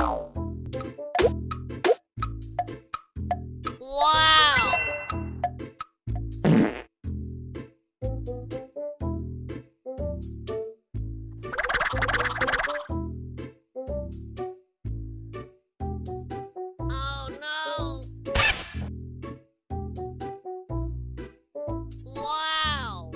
Wow! Oh no! Wow!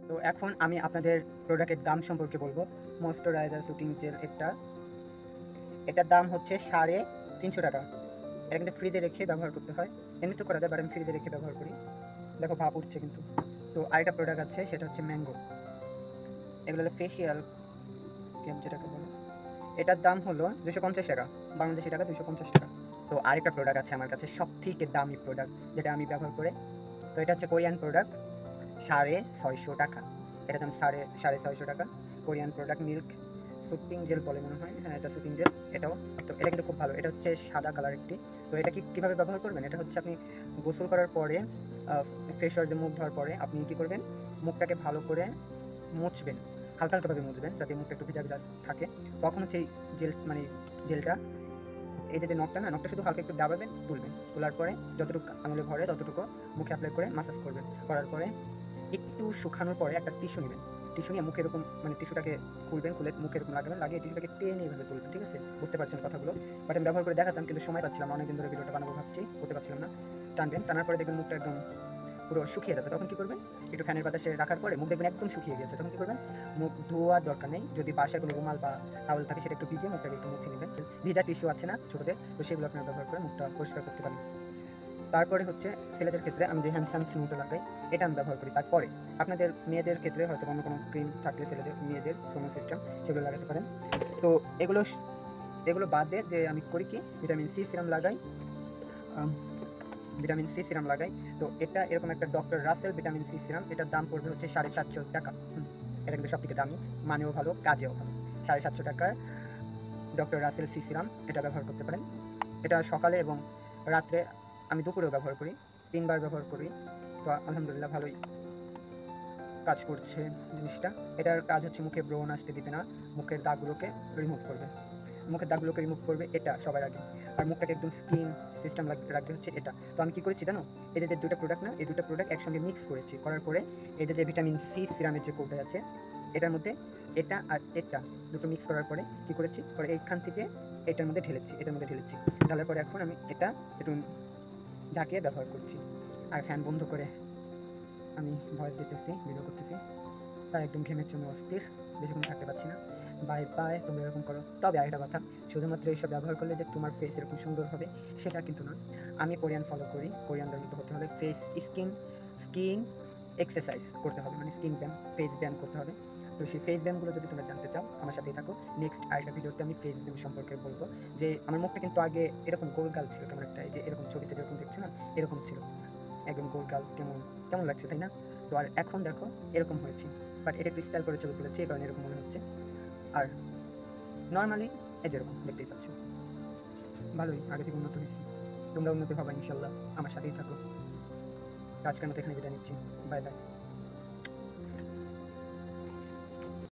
তো এখন আমি আপনাদের প্রোডাক্টের দাম সম্পর্কে বলবো। ময়েশ্চারাইজার শুটিং জেল এটার দাম হচ্ছে 350 টাকা। এটা কিন্তু ফ্রিজে রেখে ব্যবহার করতে হয়, এমনি তো করা যায়, বাট আমি ফ্রিজে রেখে ব্যবহার করি। দেখো ভাপ উঠছে কিন্তু। তো আরেকটা প্রোডাক্ট আছে, সেটা হচ্ছে ম্যাঙ্গো। এগুলো হলো ফেসিয়াল ক্রিম যেটাকে বলো। এটার দাম হলো 250 টাকা, বাংলাদেশি টাকা 250 টাকা। তো আরেকটা প্রোডাক্ট আছে আমার কাছে, সব থেকে দামি প্রোডাক্ট যেটা আমি ব্যবহার করে। তো এটা হচ্ছে কোরিয়ান প্রোডাক্ট, 650 টাকা। এটা দাম 650 টাকা। Korean product milk shooting jail বলে মনে হয়, হ্যাঁ এটা শুটিং জেল। এটাও তো এটা কিন্তু খুব ভালো। এটা হচ্ছে সাদা কালার একটি। তো এটা কীভাবে ব্যবহার করবেন, এটা হচ্ছে আপনি গোসল করার পরে, ফেস ওয়াশ দিয়ে মুখ ধোয়ার পরে আপনি কী করবেন, মুখটাকে ভালো করে মুছবেন, হালকা হালকাভাবে মুছবেন যাতে মুখটা একটু ভেজা ভেজা থাকে। তখন হচ্ছে এই জেলটা এই যে নখটা শুধু হালকা একটু দাবাবেন, তোলার পরে যতটুকু আঙুলে ভরে ততটুকু মুখে অ্যাপ্লাই করে মাসাজ করবেন। করার পরে একটু শুকানোর পরে একটা টিস্যু নেবেন, টিস্যু নিয়ে মুখে এরকম টিস্যুটাকে খুলবেন, খুলে মুখে এরকম লাগাবেন, লাগিয়ে টিস্যুটাকে টেনে এইভাবে তুলবেন। ঠিক আছে, বুঝতে পারছেন কথাগুলো? বাট আমি ব্যবহার করে দেখাতাম কিন্তু সময় পাচ্ছিলাম না, অনেকদিন ধরে ভিডিওটা বানাবো ভাবছি, করতে পারছিলাম না। টানার পরে দেখবেন মুখটা একদম পুরো শুকিয়ে যাবে। তখন কী করবেন, একটু ফ্যানের বাতাসে রাখার পরে মুখ দেখবেন একদম শুকিয়ে গেছে। তখন কী করবেন, মুখ ধোয়ার দরকার নেই, যদি বাসায় কোনো রুমাল বা টাওয়েল থাকে সেটা একটু ভিজিয়ে মুখটাকে একটু মুছে নেবেন। ভিজা টিস্যু আছে না ছোটোদের, তো সেগুলো আপনারা ব্যবহার করে মুখটা পরিষ্কার করতে পারেন। তারপরে হচ্ছে ছেলেদের ক্ষেত্রে আমি যে হ্যান্ডসাম স্নুটা লাগাই, এটা আমি ব্যবহার করি। তারপরে আপনাদের মেয়েদের ক্ষেত্রে হয়তো অন্য কোনো ক্রিম থাকলে মেয়েদের সোনো সিস্টেম, সেগুলো লাগাতে পারেন। তো এগুলো বাদে যে আমি করি কি, ভিটামিন সি সিরাম লাগাই। তো এটা এরকম একটা doctor Rashel vitamin C serum, এটার দাম পড়বে হচ্ছে 750 টাকা। এটা কিন্তু সব থেকে দামি, মানেও ভালো, কাজেও ভালো। 750 টাকার ডক্টর রাসেল সি সিরাম, এটা ব্যবহার করতে পারেন। এটা সকালে এবং রাত্রে, আমি দুপুরেও ব্যবহার করি, 3 বার ব্যবহার করি। তো আলহামদুলিল্লাহ ভালোই কাজ করছে জিনিসটা। এটার কাজ হচ্ছে মুখে ব্রণ আসতে দিবে না, মুখের দাগগুলোকে রিমুভ করবে এটা সবার আগে। আর মুখটাকে একদম স্কিন সিস্টেম রাখবে হচ্ছে এটা। তো আমি কী করেছি জানো, এই যে দুটো প্রোডাক্ট না, এই দুটো প্রোডাক্ট একসঙ্গে মিক্স করেছি, করার পরে এই যে ভিটামিন সি সিরামের যে কৌটা আছে, এটার মধ্যে এটা আর এটা দুটো মিক্স করার পরে কী করেছি, পরে এইখান থেকে এটার মধ্যে ঢেলেছি। ঢালার পরে এখন আমি এটা একটু ঝাঁকিয়ে ব্যবহার করছি। আর ফ্যান বন্ধ করে আমি ভয়েস দিতেছি, ভিডিও করতেছি, তাই একদম ঘেমের জন্য অস্থির, বেশিক্ষণ থাকতে পারছি না। বাই, তোমরা এরকম করো। তবে আরেকটা কথা, শুধুমাত্র এইসব ব্যবহার করলে যে তোমার ফেস এরকম সুন্দর হবে সেটা কিন্তু না। আমি কোরিয়ান ফলো করি, কোরিয়ানদের মতো হতে হলে স্কিন এক্সারসাইজ করতে হবে, স্কিন ব্যায়াম, ফেস ব্যায়াম করতে হবে। তো সেই ফেস ব্যায়ামগুলো যদি তোমরা জানতে চাও, আমার সাথেই থাকো। নেক্সট আরেকটা ভিডিওতে আমি ফেস ব্যায়াম সম্পর্কে বলবো। যে আমার মুখটা কিন্তু আগে এরকম গোলগাল ছিল, কেমন একটা, এই যে এরকম ছবিতে যেরকম দেখছো না, এরকম ছিল একদম গোলগাল, কেমন লাগছে তাই না? তো আর এখন দেখো এরকম হয়েছে, বাট এটা একটু স্টাইল করে ছবি তুলেছি, এই কারণে এরকম মনে হচ্ছে। আর নর্মালি এই যেরকম দেখতেই পাচ্ছ, ভালোই আগে থেকে উন্নত হয়েছি। তোমরা উন্নতি হবা ইনশাল্লাহ, আমার সাথেই থাকো। আজকের মতো এখানে বিদায় নিচ্ছি, বাই।